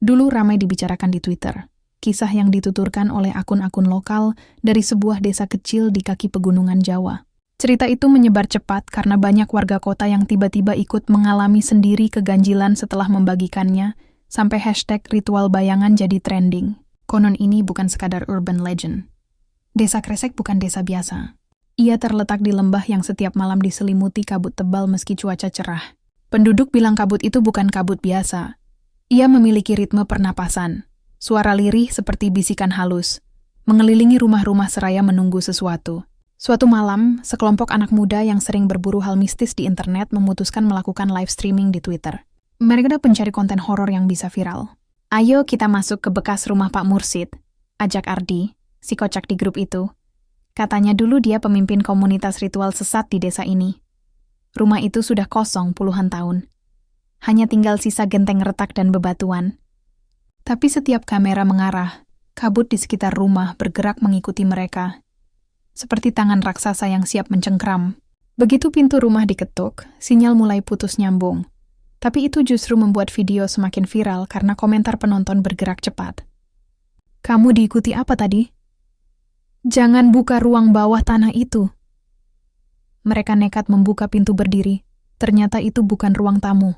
Dulu ramai dibicarakan di Twitter. Kisah yang dituturkan oleh akun-akun lokal dari sebuah desa kecil di kaki pegunungan Jawa. Cerita itu menyebar cepat karena banyak warga kota yang tiba-tiba ikut mengalami sendiri keganjilan setelah membagikannya, sampai hashtag ritual bayangan jadi trending. Konon ini bukan sekadar urban legend. Desa Kresek bukan desa biasa. Ia terletak di lembah yang setiap malam diselimuti kabut tebal meski cuaca cerah. Penduduk bilang kabut itu bukan kabut biasa. Ia memiliki ritme pernapasan. Suara lirih seperti bisikan halus, mengelilingi rumah-rumah seraya menunggu sesuatu. Suatu malam, sekelompok anak muda yang sering berburu hal mistis di internet memutuskan melakukan live streaming di Twitter. Mereka pencari konten horor yang bisa viral. Ayo kita masuk ke bekas rumah Pak Mursid, ajak Ardi, si kocak di grup itu. Katanya dulu dia pemimpin komunitas ritual sesat di desa ini. Rumah itu sudah kosong puluhan tahun. Hanya tinggal sisa genteng retak dan bebatuan. Tapi setiap kamera mengarah, kabut di sekitar rumah bergerak mengikuti mereka. Seperti tangan raksasa yang siap mencengkram. Begitu pintu rumah diketuk, sinyal mulai putus nyambung. Tapi itu justru membuat video semakin viral karena komentar penonton bergerak cepat. Kamu diikuti apa tadi? Jangan buka ruang bawah tanah itu. Mereka nekat membuka pintu berdiri. Ternyata itu bukan ruang tamu,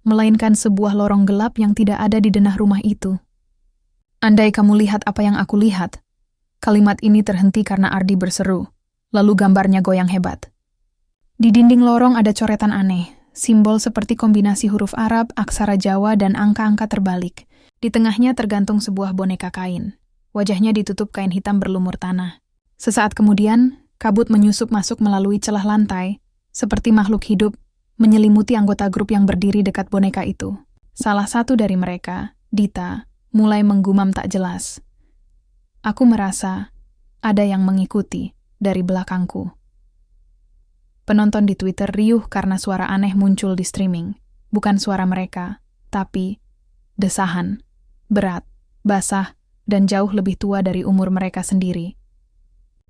melainkan sebuah lorong gelap yang tidak ada di denah rumah itu. Andai kamu lihat apa yang aku lihat. Kalimat ini terhenti karena Ardi berseru, lalu gambarnya goyang hebat. Di dinding lorong ada coretan aneh, simbol seperti kombinasi huruf Arab, aksara Jawa, dan angka-angka terbalik. Di tengahnya tergantung sebuah boneka kain. Wajahnya ditutup kain hitam berlumur tanah. Sesaat kemudian, kabut menyusup masuk melalui celah lantai, seperti makhluk hidup, menyelimuti anggota grup yang berdiri dekat boneka itu. Salah satu dari mereka, Dita, mulai menggumam tak jelas. Aku merasa ada yang mengikuti dari belakangku. Penonton di Twitter riuh karena suara aneh muncul di streaming. Bukan suara mereka, tapi desahan, berat, basah, dan jauh lebih tua dari umur mereka sendiri.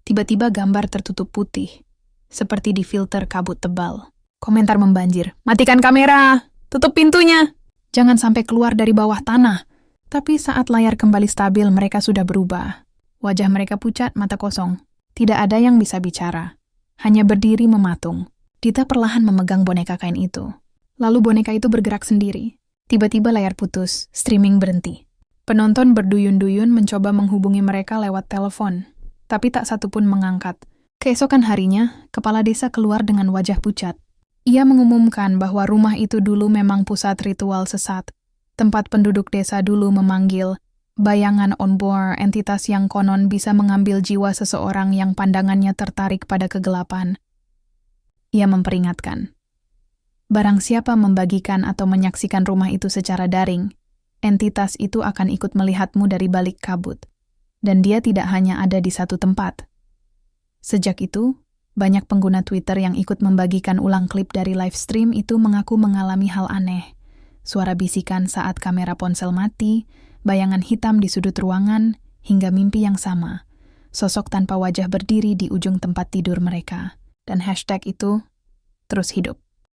Tiba-tiba gambar tertutup putih, seperti difilter kabut tebal. Komentar membanjir, matikan kamera, tutup pintunya, jangan sampai keluar dari bawah tanah. Tapi saat layar kembali stabil, mereka sudah berubah. Wajah mereka pucat, mata kosong. Tidak ada yang bisa bicara. Hanya berdiri mematung. Dita perlahan memegang boneka kain itu. Lalu boneka itu bergerak sendiri. Tiba-tiba layar putus, streaming berhenti. Penonton berduyun-duyun mencoba menghubungi mereka lewat telepon. Tapi tak satu pun mengangkat. Keesokan harinya, kepala desa keluar dengan wajah pucat. Ia mengumumkan bahwa rumah itu dulu memang pusat ritual sesat. Tempat penduduk desa dulu memanggil bayangan onboard, entitas yang konon bisa mengambil jiwa seseorang yang pandangannya tertarik pada kegelapan. Ia memperingatkan, barang siapa membagikan atau menyaksikan rumah itu secara daring, entitas itu akan ikut melihatmu dari balik kabut. Dan dia tidak hanya ada di satu tempat. Sejak itu, banyak pengguna Twitter yang ikut membagikan ulang klip dari live stream itu mengaku mengalami hal aneh. Suara bisikan saat kamera ponsel mati, bayangan hitam di sudut ruangan, hingga mimpi yang sama. Sosok tanpa wajah berdiri di ujung tempat tidur mereka. Dan hashtag itu terus hidup.